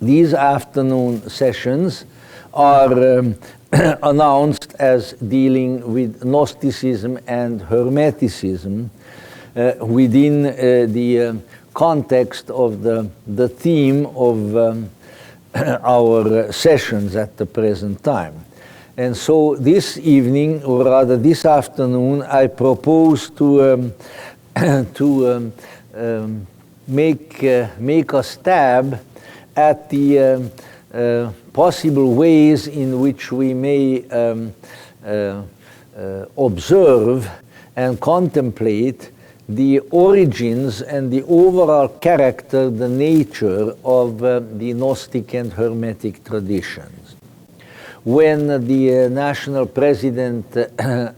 these afternoon sessions are announced as dealing with Gnosticism and Hermeticism within the context of the theme of our sessions at the present time. And so this evening, or rather this afternoon, I propose to make a stab at the possible ways in which we may observe and contemplate the origins and the overall character, the nature of the Gnostic and Hermetic traditions. When the national president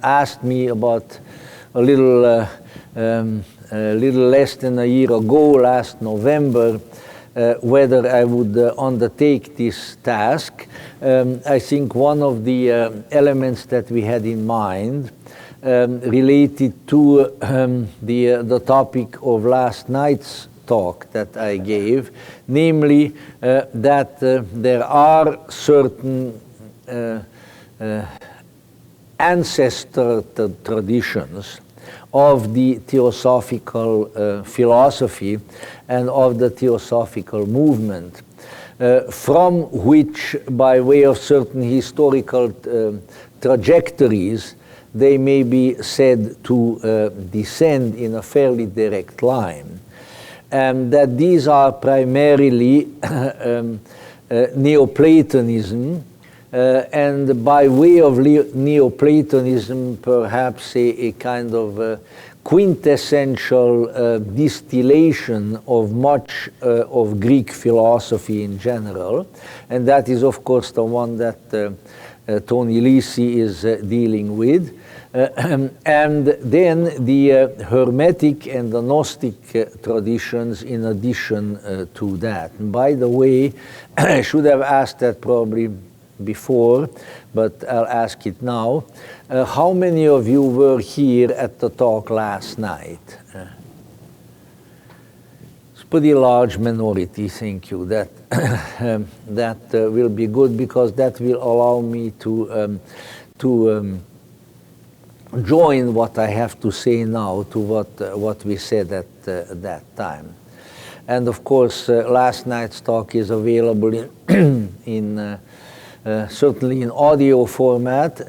asked me about a little less than a year ago, last November, whether I would undertake this task, I think one of the elements that we had in mind related to the topic of last night's talk that I gave, namely that there are certain ancestor traditions of the Theosophical philosophy and of the Theosophical movement, from which, by way of certain historical trajectories, they may be said to descend in a fairly direct line, and that these are primarily Neoplatonism, and by way of Neoplatonism, perhaps a kind of quintessential distillation of much of Greek philosophy in general, and that is, of course, the one that Tony Lisi is dealing with. And then the Hermetic and the Gnostic traditions in addition to that. And by the way, I should have asked that probably before, but I'll ask it now. How many of you were here at the talk last night? It's a pretty large minority, thank you. That, that will be good, because that will allow me to join what I have to say now to what we said at that time. And of course, last night's talk is available in certainly in audio format,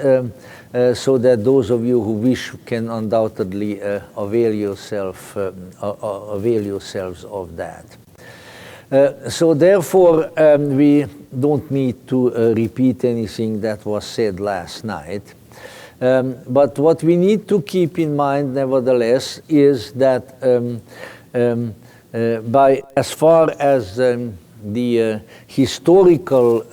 so that those of you who wish can undoubtedly avail yourselves of that. So therefore, we don't need to repeat anything that was said last night. But what we need to keep in mind, nevertheless, is that by as far as the historical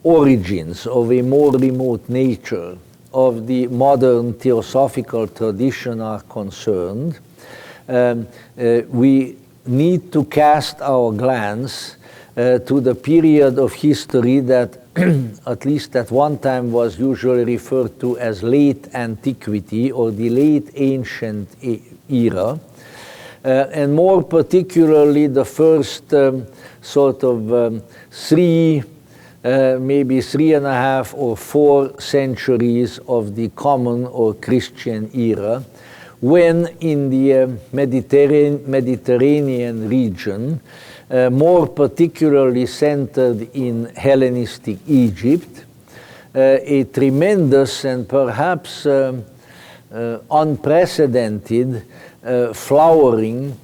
origins of a more remote nature of the modern theosophical tradition are concerned, we need to cast our glance to the period of history that at least at one time was usually referred to as late antiquity or the late ancient era, and more particularly the first sort of maybe 3.5 or 4 centuries of the common or Christian era, when in the Mediterranean region, more particularly centered in Hellenistic Egypt, a tremendous and perhaps unprecedented flowering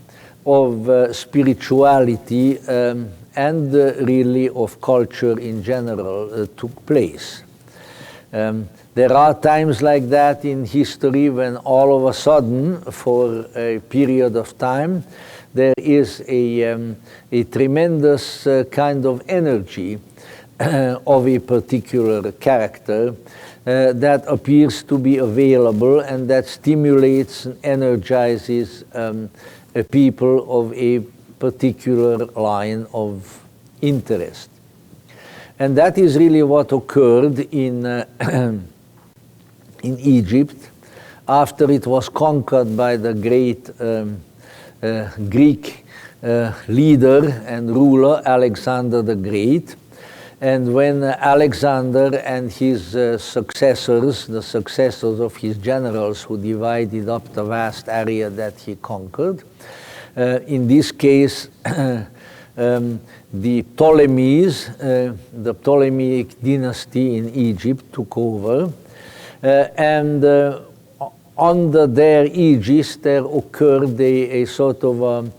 of spirituality and really of culture in general took place. There are times like that in history when all of a sudden, for a period of time, there is a tremendous kind of energy of a particular character that appears to be available and that stimulates and energizes a people of a particular line of interest. And that is really what occurred in Egypt after it was conquered by the great Greek leader and ruler, Alexander the Great. And when Alexander and his successors, the successors of his generals who divided up the vast area that he conquered, in this case, the Ptolemies, the Ptolemaic dynasty in Egypt took over, and under their aegis there occurred a sort of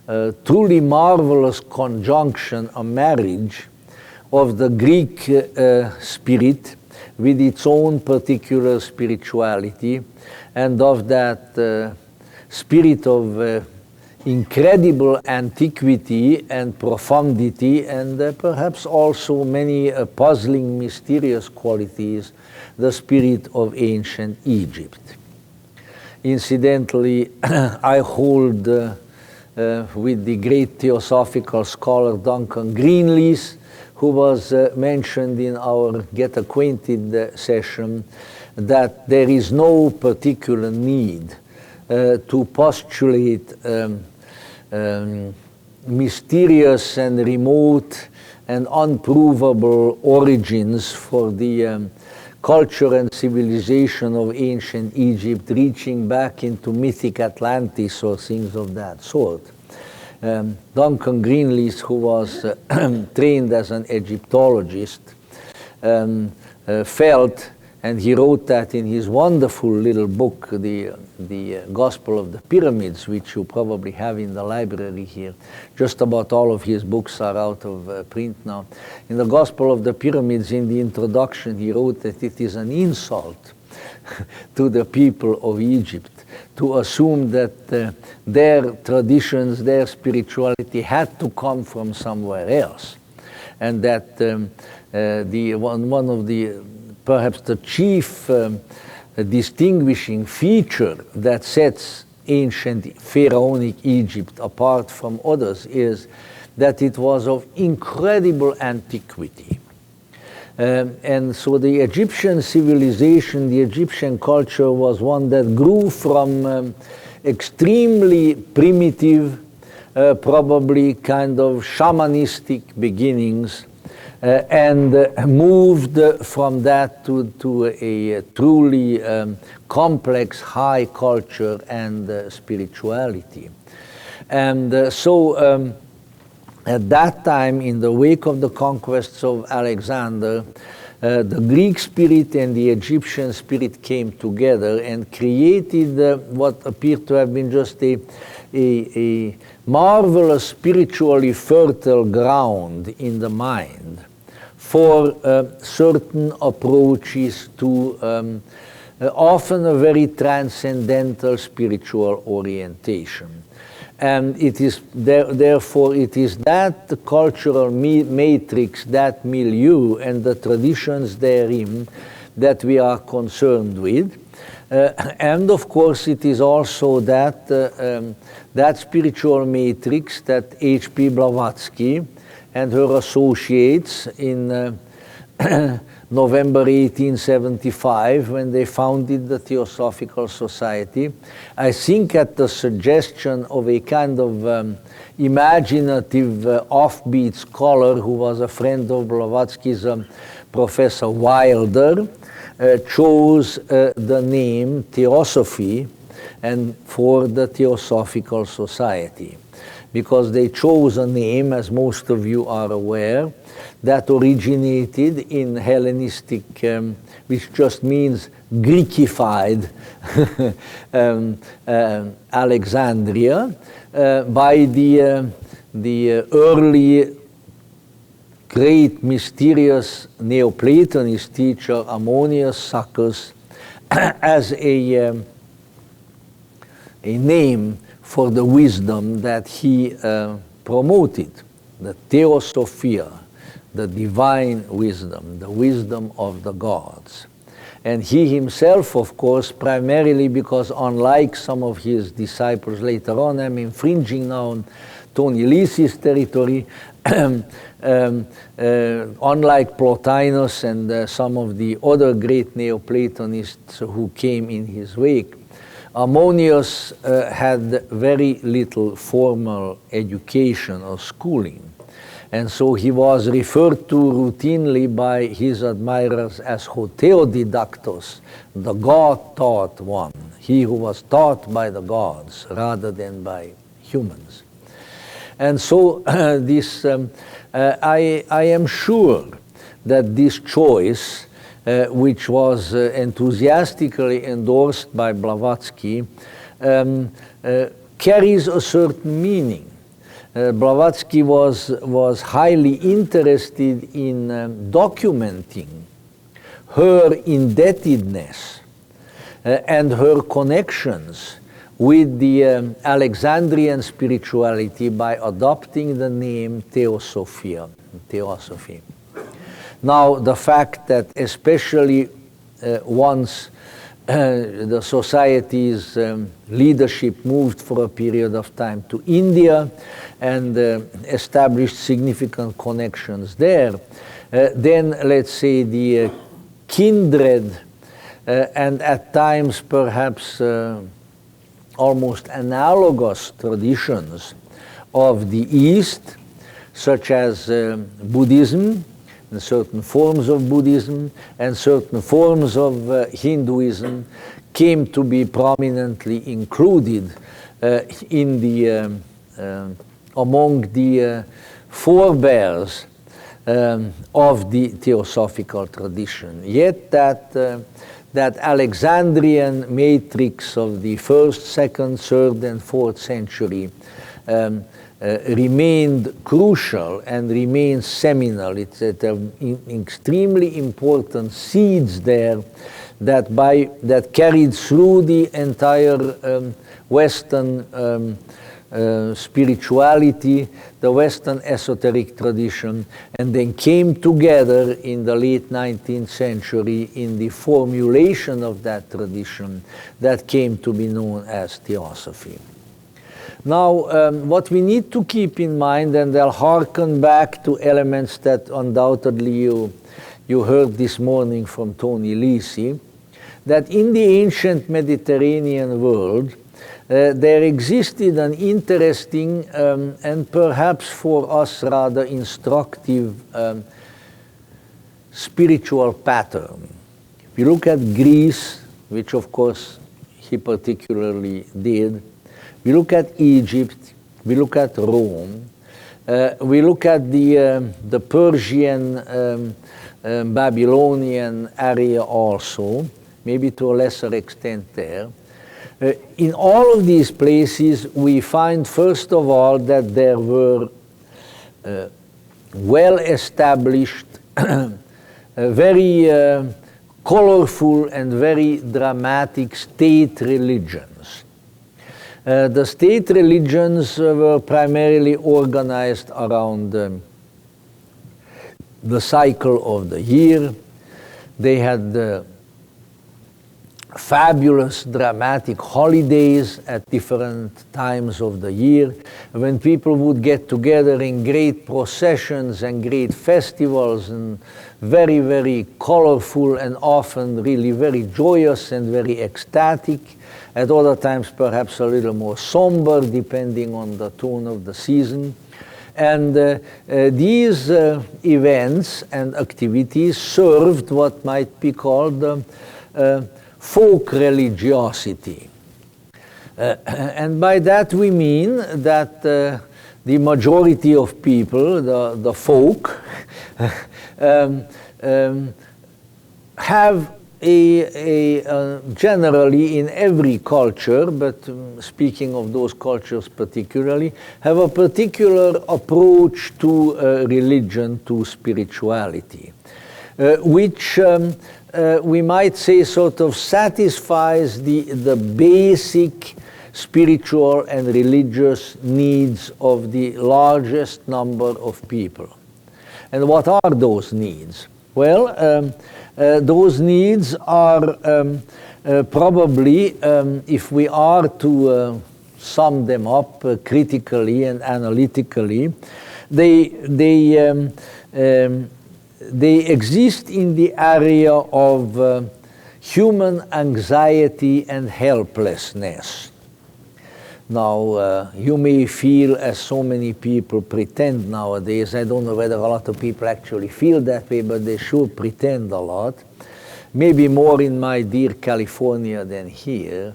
a truly marvelous conjunction, a marriage of the Greek spirit with its own particular spirituality, and of that spirit of incredible antiquity and profundity, and perhaps also many puzzling, mysterious qualities, the spirit of ancient Egypt. Incidentally, I hold with the great theosophical scholar Duncan Greenlees, who was mentioned in our Get Acquainted session, that there is no particular need to postulate mysterious and remote and unprovable origins for the culture and civilization of ancient Egypt, reaching back into mythic Atlantis or things of that sort. Duncan Greenlees, who was trained as an Egyptologist, felt, and he wrote that in his wonderful little book, the Gospel of the Pyramids, which you probably have in the library here. Just about all of his books are out of print now. In the Gospel of the Pyramids, in the introduction, he wrote that it is an insult to the people of Egypt to assume that their traditions, their spirituality had to come from somewhere else, and that one of the perhaps the chief distinguishing feature that sets ancient pharaonic Egypt apart from others is that it was of incredible antiquity. And so the Egyptian civilization, the Egyptian culture was one that grew from extremely primitive, probably kind of shamanistic beginnings, and moved from that to a truly complex high culture and spirituality. And so at that time, in the wake of the conquests of Alexander, the Greek spirit and the Egyptian spirit came together and created what appeared to have been just a marvelous spiritually fertile ground in the mind for certain approaches to often a very transcendental spiritual orientation. And it is therefore it is that cultural matrix, that milieu, and the traditions therein that we are concerned with. And of course, it is also that that spiritual matrix that H.P. Blavatsky and her associates in November 1875, when they founded the Theosophical Society, I think at the suggestion of a kind of imaginative offbeat scholar who was a friend of Blavatsky's, Professor Wilder, chose the name Theosophy and for the Theosophical Society, because they chose a name, as most of you are aware, that originated in Hellenistic, which just means Greekified Alexandria, by the early great mysterious Neoplatonist teacher Ammonius Saccas as a name for the wisdom that he promoted, the Theosophia, the divine wisdom, the wisdom of the gods. And he himself, of course, primarily because unlike some of his disciples later on, I'm infringing now on Tony Lissi's territory, unlike Plotinus and some of the other great Neoplatonists who came in his wake, Ammonius had very little formal education or schooling, and so he was referred to routinely by his admirers as Hotheodidactos, the God-taught one, he who was taught by the gods rather than by humans. And so I am sure that this choice, which was enthusiastically endorsed by Blavatsky, carries a certain meaning. Blavatsky was highly interested in documenting her indebtedness and her connections with the Alexandrian spirituality by adopting the name Theosophy. Now, the fact that especially once the society's leadership moved for a period of time to India and established significant connections there, then let's say the kindred and at times perhaps almost analogous traditions of the East, such as Buddhism, and certain forms of Buddhism and certain forms of Hinduism came to be prominently included in the among the forebears of the Theosophical tradition. Yet that Alexandrian matrix of the 1st, 2nd, 3rd, and 4th century remained crucial and remains seminal. It's extremely important seeds there that carried through the entire Western spirituality, the Western esoteric tradition, and then came together in the late 19th century in the formulation of that tradition that came to be known as Theosophy. Now, what we need to keep in mind, and I'll hearken back to elements that undoubtedly you heard this morning from Tony Lisi, that in the ancient Mediterranean world, there existed an interesting and perhaps for us rather instructive spiritual pattern. If you look at Greece, which of course he particularly did, we look at Egypt, we look at Rome, we look at the Persian, Babylonian area also, maybe to a lesser extent there. In all of these places, we find, first of all, that there were well-established, very colorful and very dramatic state religions. The state religions were primarily organized around the cycle of the year. They had fabulous, dramatic holidays at different times of the year, when people would get together in great processions and great festivals, and very, very colorful and often really very joyous and very ecstatic. At other times perhaps a little more somber, depending on the tone of the season. And these events and activities served what might be called folk religiosity. And by that we mean that the majority of people, the folk, have generally in every culture, but speaking of those cultures particularly, have a particular approach to religion, to spirituality, which we might say sort of satisfies the basic spiritual and religious needs of the largest number of people. And what are those needs? Well, those needs are probably, if we are to sum them up critically and analytically, they exist in the area of human anxiety and helplessness. Now, you may feel, as so many people pretend nowadays, I don't know whether a lot of people actually feel that way, but they sure pretend a lot, maybe more in my dear California than here,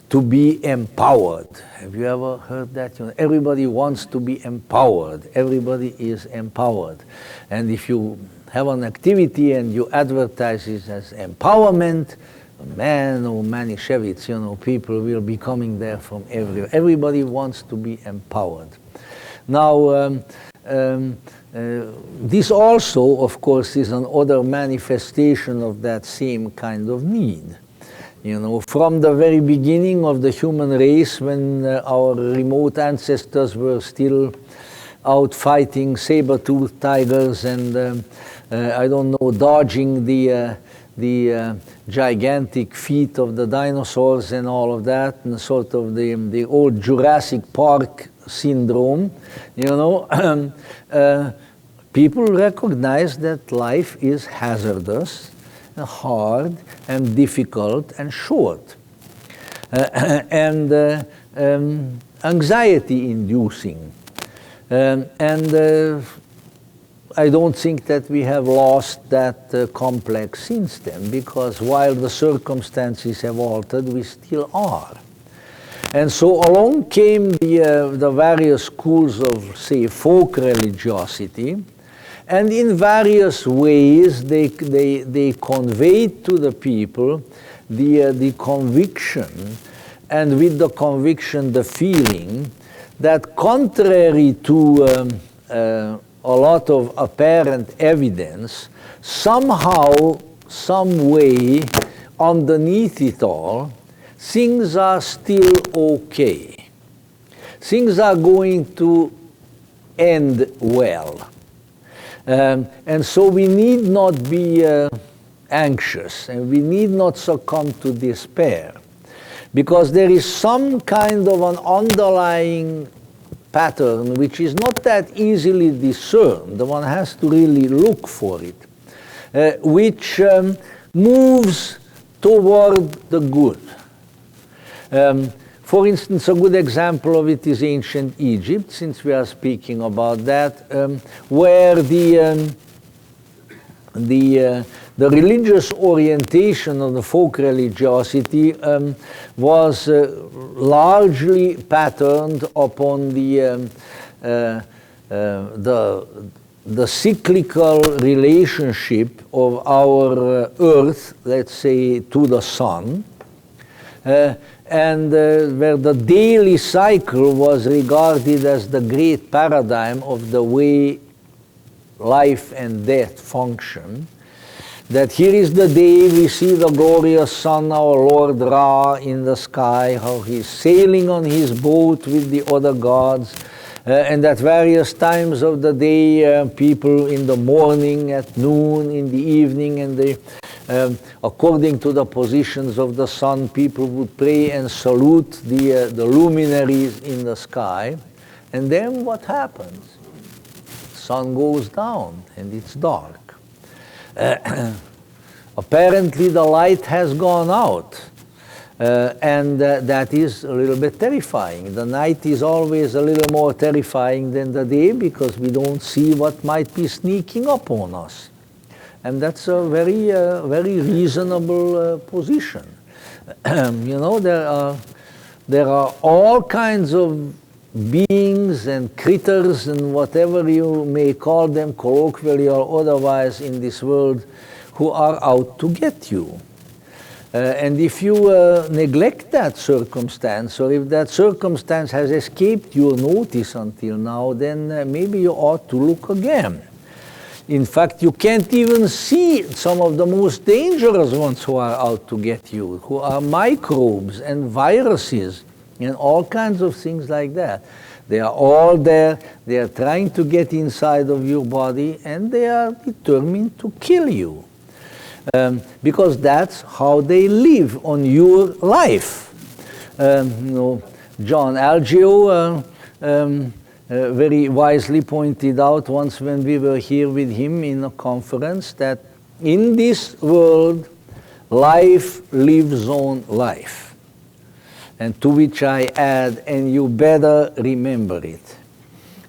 to be empowered. Have you ever heard that? You know, everybody wants to be empowered. Everybody is empowered. And if you have an activity and you advertise it as empowerment, man, oh Manischewitz, you know, people will be coming there from everywhere. Everybody wants to be empowered. Now, this also, of course, is another manifestation of that same kind of need. You know, from the very beginning of the human race, when our remote ancestors were still out fighting saber-toothed tigers and, I don't know, dodging the gigantic feet of the dinosaurs and all of that, and sort of the old Jurassic Park syndrome, you know, people recognize that life is hazardous, hard, and difficult, and short, and anxiety-inducing. I don't think that we have lost that complex since then, because while the circumstances have altered, we still are. And so along came the various schools of, say, folk religiosity, and in various ways they conveyed to the people the conviction, and with the conviction the feeling, that contrary to a lot of apparent evidence, somehow, some way, underneath it all, things are still okay. Things are going to end well. And so we need not be anxious, and we need not succumb to despair, because there is some kind of an underlying pattern which is not that easily discerned. One has to really look for it, which moves toward the good. For instance, a good example of it is ancient Egypt, since we are speaking about that, where the religious orientation of the folk religiosity was largely patterned upon the cyclical relationship of our earth, let's say, to the sun, and where the daily cycle was regarded as the great paradigm of the way life and death function. That here is the day we see the glorious sun, our Lord Ra, in the sky, how he's sailing on his boat with the other gods, and at various times of the day, people in the morning, at noon, in the evening, and they, according to the positions of the sun, people would pray and salute the luminaries in the sky. And then what happens? Sun goes down and it's dark. Apparently the light has gone out, and that is a little bit terrifying. The night is always a little more terrifying than the day, because we don't see what might be sneaking up on us. And that's a very, very reasonable position. You know, there are all kinds of beings and critters and whatever you may call them, colloquially or otherwise, in this world, who are out to get you. And if you neglect that circumstance, or if that circumstance has escaped your notice until now, then maybe you ought to look again. In fact, you can't even see some of the most dangerous ones who are out to get you, who are microbes and viruses and all kinds of things like that. They are all there, they are trying to get inside of your body, and they are determined to kill you. Because that's how they live on your life. You know, John Algeo very wisely pointed out once when we were here with him in a conference that in this world life lives on life. And to which I add, and you better remember it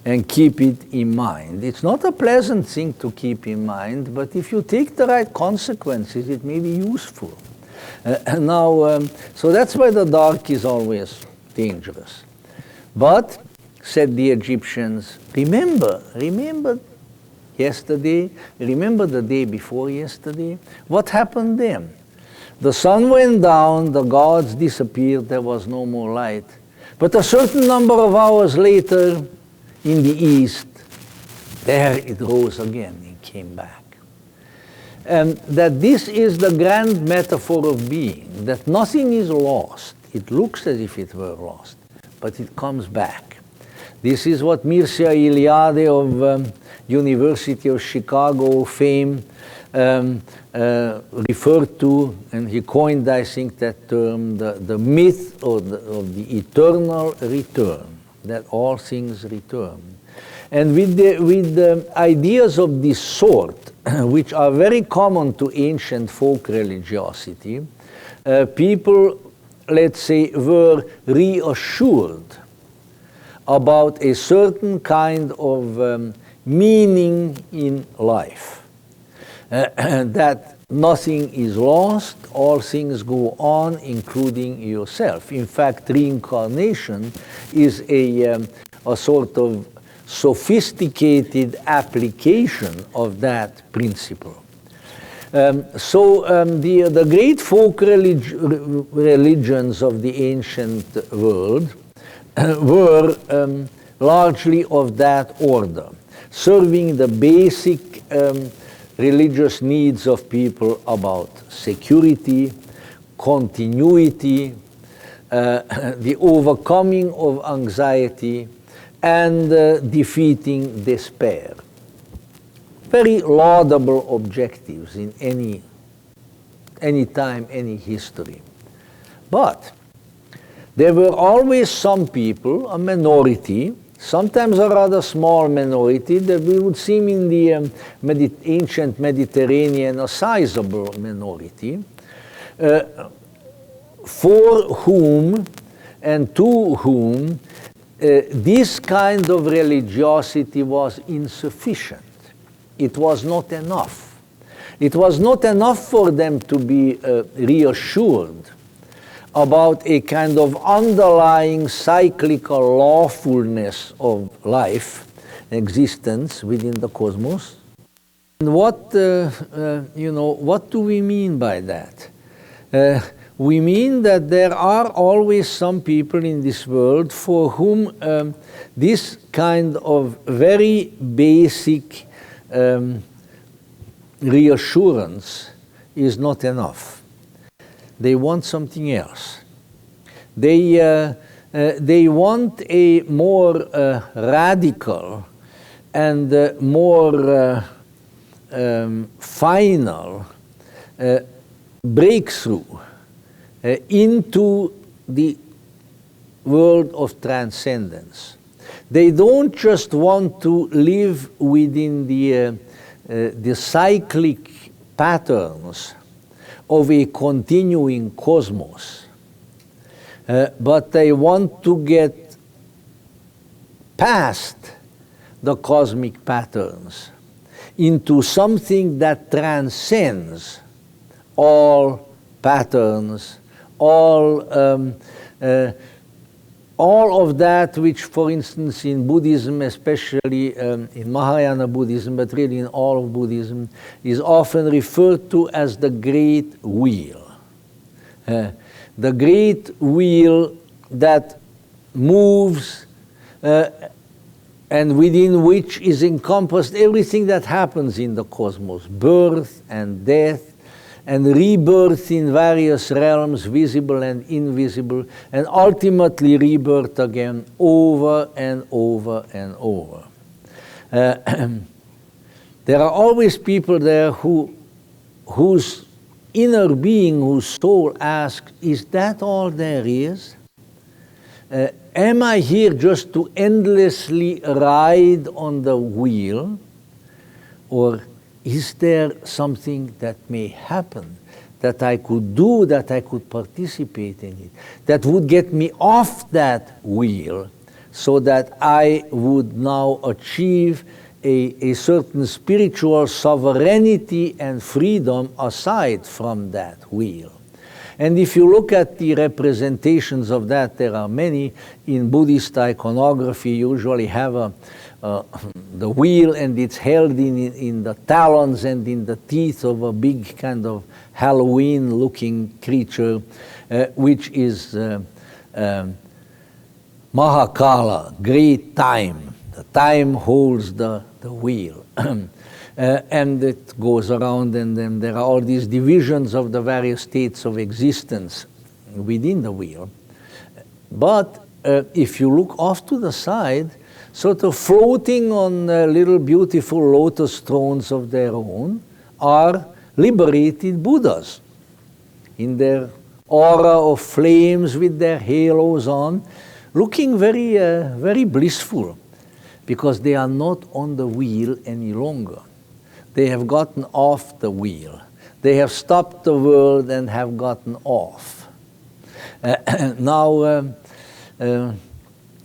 and keep it in mind. It's not a pleasant thing to keep in mind, but if you take the right consequences, it may be useful. So that's why the dark is always dangerous. But, said the Egyptians, remember yesterday, remember the day before yesterday. What happened then? The sun went down, the gods disappeared, there was no more light. But a certain number of hours later, in the east, there it rose again and came back. And that this is the grand metaphor of being, that nothing is lost. It looks as if it were lost, but it comes back. This is what Mircea Eliade of University of Chicago fame referred to, and he coined, I think, that term, the myth of the eternal return, that all things return. And with the ideas of this sort, which are very common to ancient folk religiosity, people, let's say, were reassured about a certain kind of meaning in life. That nothing is lost, all things go on, including yourself. In fact, reincarnation is a sort of sophisticated application of that principle. The great folk religions of the ancient world were largely of that order, serving the basic religious needs of people about security, continuity, the overcoming of anxiety, and defeating despair. Very laudable objectives in any time, any history. But there were always some people, a minority, sometimes a rather small minority, that we would seem in the ancient Mediterranean a sizable minority, for whom and to whom this kind of religiosity was insufficient. It was not enough. It was not enough for them to be reassured about a kind of underlying cyclical lawfulness of life, existence within the cosmos. And what do we mean by that? We mean that there are always some people in this world for whom this kind of very basic reassurance is not enough. They want something else. They want a more radical and more final breakthrough into the world of transcendence. They don't just want to live within the cyclic patterns of a continuing cosmos, but they want to get past the cosmic patterns into something that transcends all patterns, all of that which, for instance, in Buddhism, especially in Mahayana Buddhism, but really in all of Buddhism, is often referred to as the great wheel. The great wheel that moves and within which is encompassed everything that happens in the cosmos, birth and death, and rebirth in various realms, visible and invisible, and ultimately rebirth again over and over and over. There are always people there whose inner being, whose soul asks, is that all there is? Am I here just to endlessly ride on the wheel? Or is there something that may happen that I could do, that I could participate in it, that would get me off that wheel, so that I would now achieve a certain spiritual sovereignty and freedom aside from that wheel. And if you look at the representations of that, there are many. In Buddhist iconography, you usually have the wheel, and it's held in the talons and in the teeth of a big kind of Halloween-looking creature, which is Mahakala, great time. The time holds the wheel. And it goes around, and then there are all these divisions of the various states of existence within the wheel. But if you look off to the side, sort of floating on little beautiful lotus thrones of their own, are liberated Buddhas in their aura of flames with their halos on, looking very, very blissful, because they are not on the wheel any longer. They have gotten off the wheel. They have stopped the world and have gotten off. Now,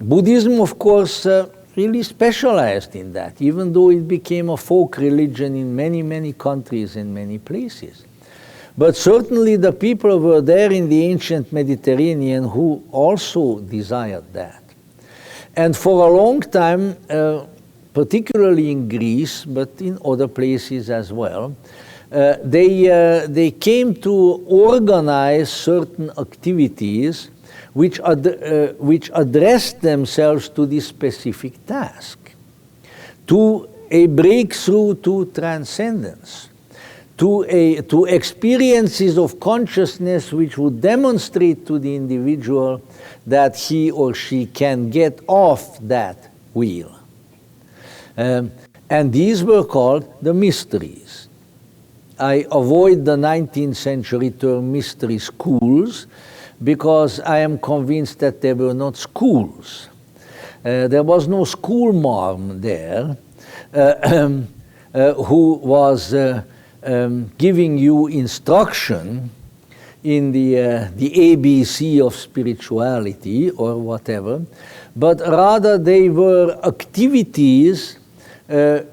Buddhism, of course, really specialized in that, even though it became a folk religion in many, many countries and many places. But certainly the people were there in the ancient Mediterranean who also desired that. And for a long time, particularly in Greece, but in other places as well, they came to organize certain activities which addressed themselves to this specific task, to a breakthrough to transcendence, to experiences of consciousness which would demonstrate to the individual that he or she can get off that wheel. And these were called the mysteries. I avoid the 19th century term mystery schools, because I am convinced that they were not schools. There was no schoolmarm there who was giving you instruction in the ABC of spirituality or whatever, but rather they were activities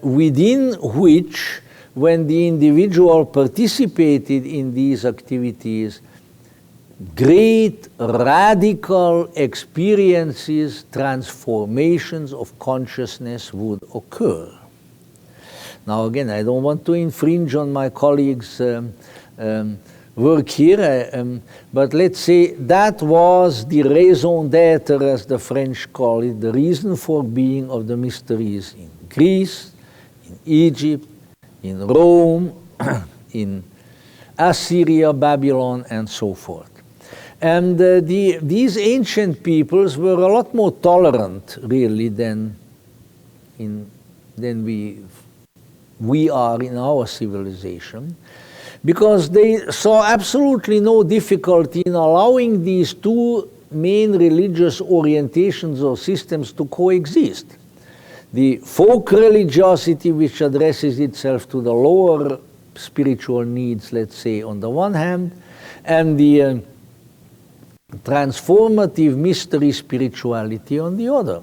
within which, when the individual participated in these activities, great radical experiences, transformations of consciousness would occur. Now again, I don't want to infringe on my colleagues' work here, but let's say that was the raison d'être, as the French call it, the reason for being of the mysteries in Greece, in Egypt, in Rome, in Assyria, Babylon, and so forth. And these ancient peoples were a lot more tolerant, really, than we are in our civilization, because they saw absolutely no difficulty in allowing these two main religious orientations or systems to coexist. The folk religiosity, which addresses itself to the lower spiritual needs, let's say, on the one hand, and the transformative mystery spirituality on the other.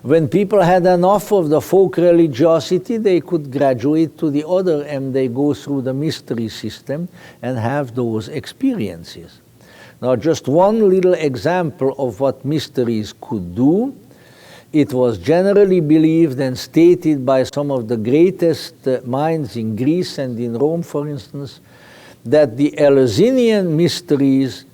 When people had enough of the folk religiosity, they could graduate to the other, and they go through the mystery system and have those experiences. Now, just one little example of what mysteries could do. It was generally believed and stated by some of the greatest minds in Greece and in Rome, for instance, that the Eleusinian mysteries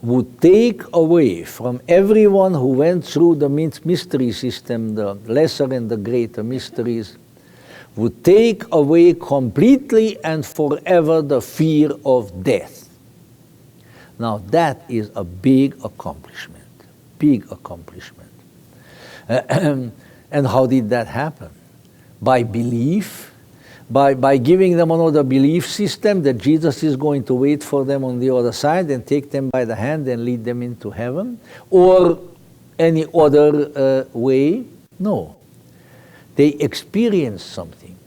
would take away from everyone who went through the mystery system, the lesser and the greater mysteries, would take away completely and forever the fear of death. Now that is a big accomplishment, big accomplishment. And how did that happen? By belief, by giving them another belief system that Jesus is going to wait for them on the other side and take them by the hand and lead them into heaven, or any other way? No. They experienced something.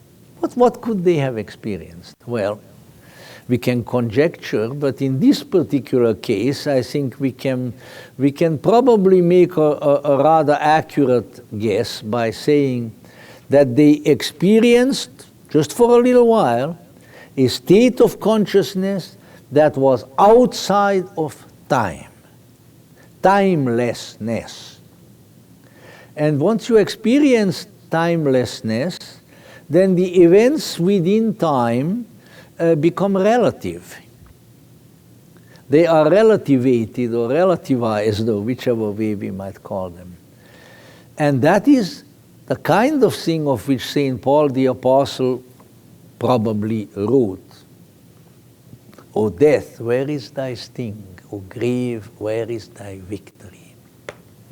What could they have experienced? Well, we can conjecture, but in this particular case, I think we can probably make a rather accurate guess by saying that they experienced, just for a little while, a state of consciousness that was outside of time, timelessness. And once you experience timelessness, then the events within time become relative. They are relativated or relativized, or whichever way we might call them. And that is the kind of thing of which St. Paul the Apostle probably wrote. O death, where is thy sting? O grave, where is thy victory?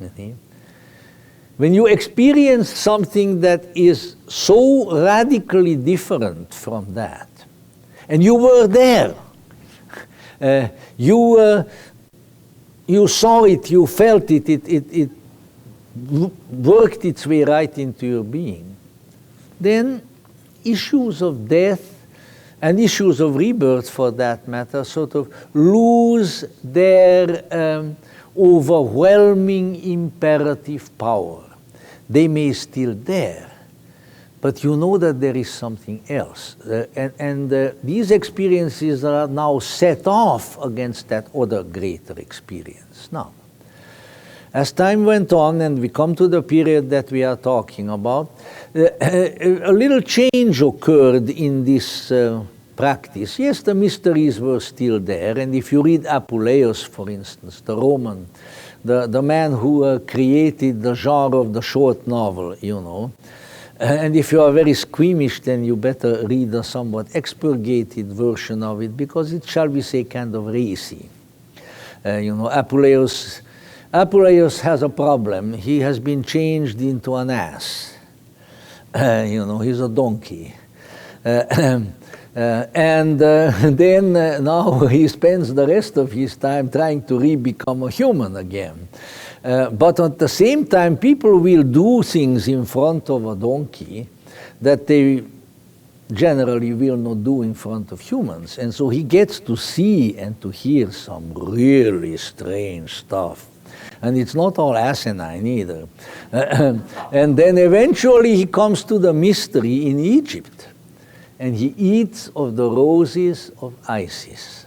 Okay? When you experience something that is so radically different from that, and you were there, you saw it, you felt it, it worked its way right into your being, then issues of death and issues of rebirth, for that matter, sort of lose their overwhelming imperative power. They may still there, but you know that there is something else. These experiences are now set off against that other greater experience. Now, as time went on and we come to the period that we are talking about, a little change occurred in this practice. Yes, the mysteries were still there, and if you read Apuleius, for instance, the Roman, the man who created the genre of the short novel, you know, and if you are very squeamish, then you better read a somewhat expurgated version of it, because it, shall we say, kind of racy. You know, Apuleius has a problem. He has been changed into an ass. You know, he's a donkey. Then now he spends the rest of his time trying to re-become a human again. But at the same time, people will do things in front of a donkey that they generally will not do in front of humans. And so he gets to see and to hear some really strange stuff. And it's not all asinine either. And then eventually he comes to the mystery in Egypt. And he eats of the roses of Isis.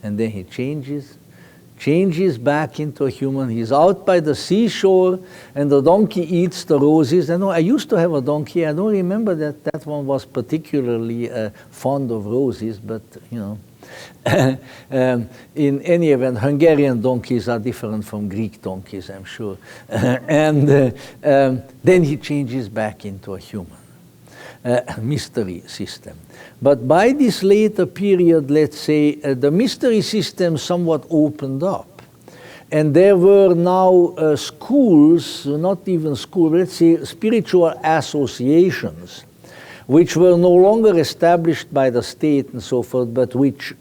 And then he changes back into a human. He's out by the seashore, and the donkey eats the roses. I know I used to have a donkey. I don't remember that one was particularly fond of roses, but you know. In any event, Hungarian donkeys are different from Greek donkeys, I'm sure. And then he changes back into a human. Mystery system. But by this later period, let's say, the mystery system somewhat opened up. And there were now schools, not even schools, let's say spiritual associations, which were no longer established by the state and so forth, but which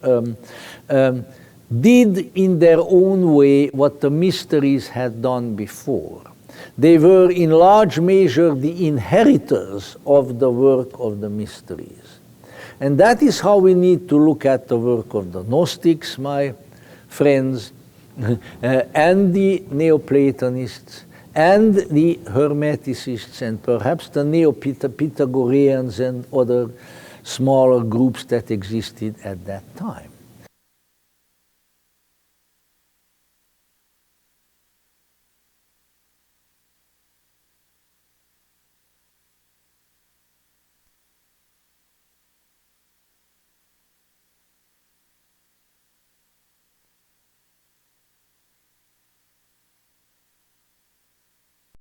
did in their own way what the mysteries had done before. They were in large measure the inheritors of the work of the mysteries. And that is how we need to look at the work of the Gnostics, my friends, and the Neoplatonists, and the Hermeticists, and perhaps the Neo-Pythagoreans and other smaller groups that existed at that time.